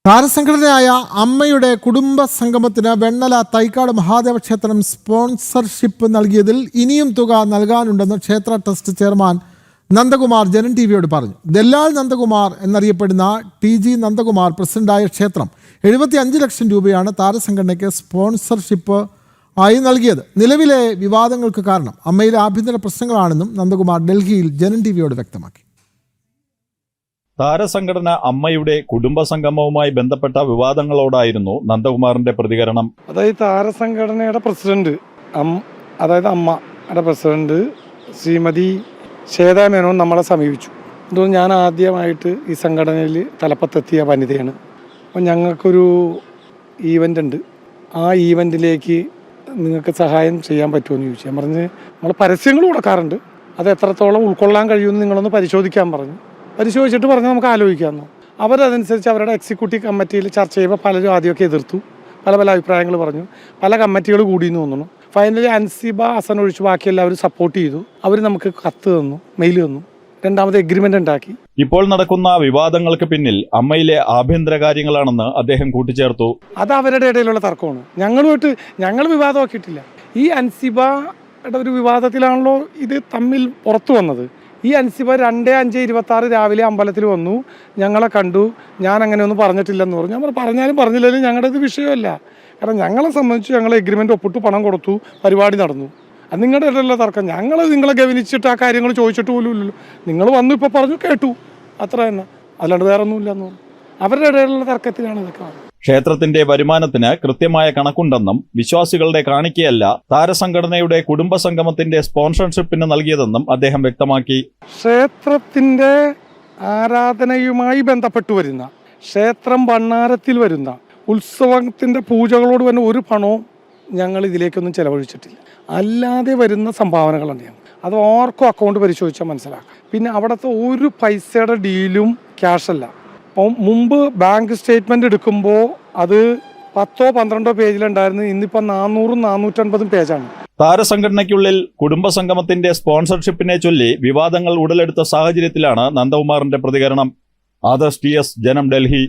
താരസംഘടനയായ അമ്മയുടെ കുടുംബ സംഗമത്തിന് വെണ്ണല തൈക്കാട് മഹാദേവ ക്ഷേത്രം സ്പോൺസർഷിപ്പ് നൽകിയതിൽ ഇനിയും തുക നൽകാനുണ്ടെന്ന് ക്ഷേത്ര ട്രസ്റ്റ് ചെയർമാൻ നന്ദകുമാർ ജനൻ ടിവിയോട് പറഞ്ഞു. ദല്ലാൽ നന്ദകുമാർ എന്നറിയപ്പെടുന്ന TG നന്ദകുമാർ പ്രസിഡന്റായ ക്ഷേത്രം 75 ലക്ഷം രൂപയാണ് താരസംഘടനയ്ക്ക് സ്പോൺസർഷിപ്പ് ആയി നൽകിയത്. നിലവിലെ വിവാദങ്ങൾക്ക് കാരണം അമ്മയിലെ ആഭ്യന്തര പ്രശ്നങ്ങളാണെന്നും നന്ദകുമാർ ഡൽഹിയിൽ ജനൻ ടിവിയോട് വ്യക്തമാക്കി. താരസംഘടന അമ്മയുടെ കുടുംബസംഗമവുമായി ബന്ധപ്പെട്ട വിവാദങ്ങളോടായിരുന്നു നന്ദകുമാറിന്റെ പ്രതികരണം. അതായത് താരസംഘടനയുടെ പ്രസിഡന്റ് അമ്മയുടെ പ്രസിഡന്റ് ശ്രീമതി ശ്വേതാ മേനോൻ നമ്മളെ സമീപിച്ചു. അതുകൊണ്ട് ഞാൻ ആദ്യമായിട്ട് ഈ സംഘടനയിൽ തലപ്പത്തെത്തിയ വനിതയാണ്. അപ്പം ഞങ്ങൾക്കൊരു ഈവൻ്റ് ഉണ്ട്, ആ ഈവൻറ്റിലേക്ക് നിങ്ങൾക്ക് സഹായം ചെയ്യാൻ പറ്റുമെന്ന് ചോദിച്ചു. ഞാൻ പറഞ്ഞ് നമ്മൾ പരസ്യങ്ങൾ കൊടുക്കാറുണ്ട്, അത് എത്രത്തോളം ഉൾക്കൊള്ളാൻ കഴിയുമെന്ന് നിങ്ങളൊന്ന് പരിശോധിക്കാൻ പറഞ്ഞു. പരിശോധിച്ചിട്ട് പറഞ്ഞാൽ നമുക്ക് ആലോചിക്കാമെന്നു. അവരതനുസരിച്ച് അവരുടെ എക്സിക്യൂട്ടീവ് കമ്മിറ്റിയിൽ ചർച്ച ചെയ്യുമ്പോൾ പലരും ആദ്യമൊക്കെ എതിർത്തു, പല അഭിപ്രായങ്ങൾ പറഞ്ഞു, പല കമ്മിറ്റികൾ കൂടിയെന്ന് തോന്നുന്നു. ഫൈനലി അൻസിബ ഹസൻ ഒഴിച്ച് ബാക്കി എല്ലാവരും സപ്പോർട്ട് ചെയ്തു. അവർ നമുക്ക് കത്ത് തന്നു, മെയിൽ തന്നു, രണ്ടാമത് എഗ്രിമെന്റ് ഉണ്ടാക്കി. ഇപ്പോൾ നടക്കുന്ന വിവാദങ്ങൾക്ക് പിന്നിൽ അമ്മയിലെ ആഭ്യന്തര കാര്യങ്ങളാണെന്ന് അദ്ദേഹം കൂട്ടിച്ചേർത്തു. അത് അവരുടെ ഇടയിലുള്ള തർക്കമാണ്, ഞങ്ങൾ വിവാദമാക്കിയിട്ടില്ല. ഈ അൻസിബയുടെ ഒരു വിവാദത്തിലാണല്ലോ ഇത് തമ്മിൽ പുറത്തു വന്നത്. ഈ അൻസിബ 2/5/26 രാവിലെ അമ്പലത്തിൽ വന്നു, ഞങ്ങളെ കണ്ടു. ഞാൻ അങ്ങനെ ഒന്നും പറഞ്ഞിട്ടില്ലെന്ന് പറഞ്ഞു. ഞാൻ പറഞ്ഞാലും പറഞ്ഞില്ലെങ്കിലും ഞങ്ങളുടെ ഇത് വിഷയമല്ല. കാരണം ഞങ്ങളെ സംബന്ധിച്ച് ഞങ്ങൾ എഗ്രിമെൻ്റ് ഒപ്പിട്ട് പണം കൊടുത്തു, പരിപാടി നടന്നു. അത് നിങ്ങളുടെ ഇടയിലുള്ള തർക്കം. നിങ്ങളെ ഗവനിച്ചിട്ട് ആ കാര്യങ്ങൾ ചോദിച്ചിട്ട് പോലും ഇല്ലല്ലോ. നിങ്ങൾ വന്നു ഇപ്പോൾ പറഞ്ഞു കേട്ടു, അത്ര തന്നെ, അല്ലാണ്ട് വേറെ ഒന്നുമില്ലെന്ന് പറഞ്ഞു. അവരുടെ ഇടയിലുള്ള തർക്കത്തിലാണ് ഇതൊക്കെ. ക്ഷേത്രത്തിന്റെ വരുമാനത്തിന് കൃത്യമായ കണക്കുണ്ടെന്നും വിശ്വാസികളുടെ കാണിക്കയല്ല താരസംഘടനയുടെ കുടുംബസംഗമത്തിന്റെ സ്പോൺസർഷിപ്പിന് നൽകിയതെന്നും അദ്ദേഹം വ്യക്തമാക്കി. ക്ഷേത്രത്തിന്റെ ആരാധനയുമായി ബന്ധപ്പെട്ടു വരുന്ന, ക്ഷേത്രം ഭണ്ണാരത്തിൽ വരുന്ന ഉത്സവത്തിന്റെ പൂജകളോട് തന്നെ ഒരു പണവും ഞങ്ങൾ ഇതിലേക്കൊന്നും ചെലവഴിച്ചിട്ടില്ല. അല്ലാതെ വരുന്ന സംഭാവനകളുണ്ട്. അത് ആർക്കും അക്കൗണ്ട് പരിശോധിച്ചാൽ മനസ്സിലാക്കാം. പിന്നെ അവിടുത്തെ ഒരു പൈസയുടെ ഡീലും ക്യാഷല്ല. അപ്പം മുമ്പ് ബാങ്ക് സ്റ്റേറ്റ്മെന്റ് എടുക്കുമ്പോൾ അത് 10-12 പേജിലുണ്ടായിരുന്നു, ഇന്നിപ്പോൾ 400-450 പേജാണ്. താരസംഘടനയ്ക്കുള്ളിൽ കുടുംബസംഗമത്തിന്റെ സ്പോൺസർഷിപ്പിനെ ചൊല്ലി വിവാദങ്ങൾ ഉടലെടുത്ത സാഹചര്യത്തിലാണ് നന്ദകുമാറിന്റെ പ്രതികരണം. ആദർശ് TS, ജനം, ഡൽഹി.